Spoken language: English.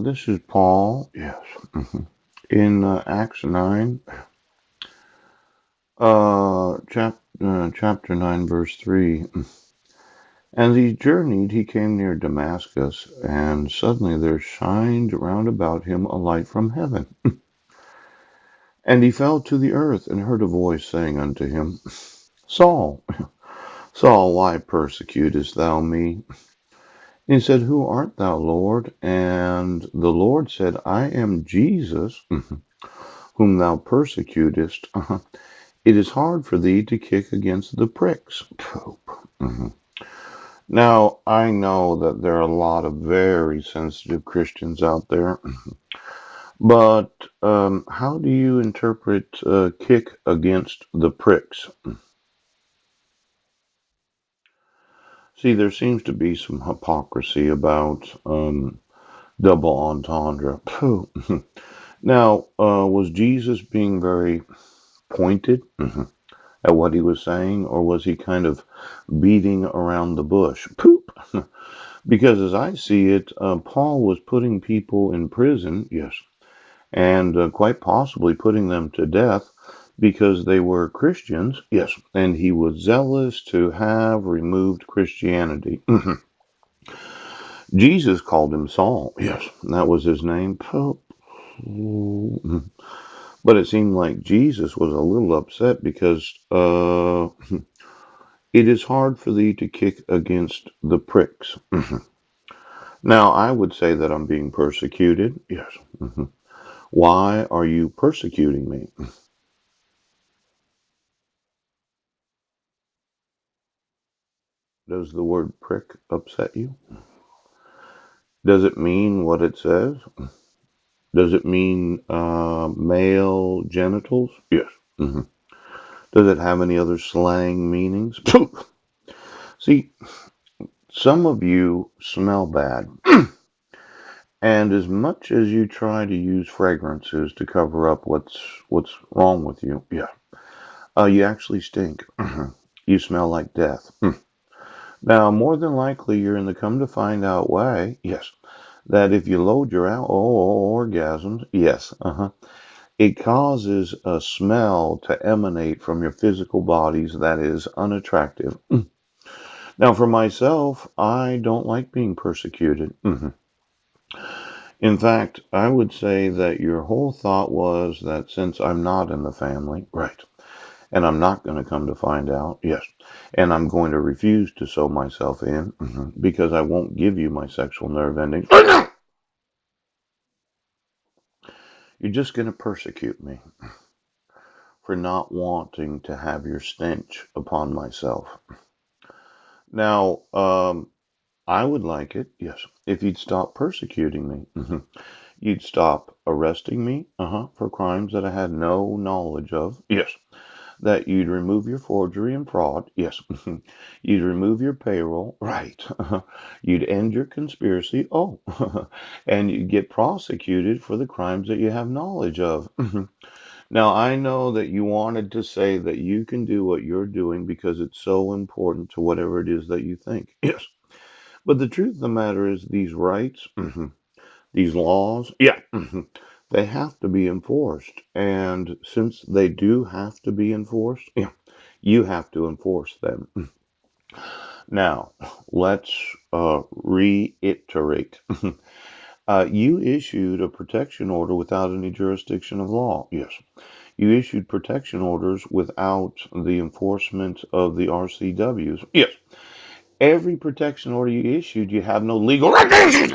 This is Paul, yes, in Acts 9, chapter 9, verse 3. As he journeyed, he came near Damascus, and suddenly there shined round about him a light from heaven. And he fell to the earth, and heard a voice saying unto him, Saul, Saul, why persecutest thou me? And he said, Who art thou, Lord? And the Lord said, I am Jesus, whom thou persecutest. It is hard for thee to kick against the pricks. Poop. Now, I know that there are a lot of very sensitive Christians out there, but how do you interpret kick against the pricks? See, there seems to be some hypocrisy about double entendre. Pooh. Now, was Jesus being very pointed at what he was saying, or was he kind of beating around the bush? Poop. Because as I see it, Paul was putting people in prison, yes, and quite possibly putting them to death because they were Christians, yes, and he was zealous to have removed Christianity. Jesus called him Saul, yes, that was his name. But it seemed like Jesus was a little upset because it is hard for thee to kick against the pricks. Now, I would say that I'm being persecuted. Yes. Why are you persecuting me? Does the word prick upset you? Does it mean what it says? Does it mean male genitals? Yes. Does it have any other slang meanings? See, some of you smell bad. And as much as you try to use fragrances to cover up what's wrong with you, yeah, you actually stink. You smell like death. Now, more than likely, you're in the come to find out way, yes, that if you load your orgasms, yes, it causes a smell to emanate from your physical bodies that is unattractive. Now, for myself, I don't like being persecuted. In fact, I would say that your whole thought was that since I'm not in the family, right, and I'm not going to come to find out, yes, and I'm going to refuse to sew myself in because I won't give you my sexual nerve endings. You're just going to persecute me for not wanting to have your stench upon myself. Now, I would like it, yes, if you'd stop persecuting me. You'd stop arresting me, for crimes that I had no knowledge of. Yes. That you'd remove your forgery and fraud. Yes. You'd remove your payroll. Right. You'd end your conspiracy. Oh. And you'd get prosecuted for the crimes that you have knowledge of. Now, I know that you wanted to say that you can do what you're doing because it's so important to whatever it is that you think. Yes. But the truth of the matter is, these rights, these laws, yeah, they have to be enforced. And since they do have to be enforced, yeah, you have to enforce them. Now, let's reiterate. You issued a protection order without any jurisdiction of law. Yes. You issued protection orders without the enforcement of the RCWs. Yes. Every protection order you issued, you have no legal right.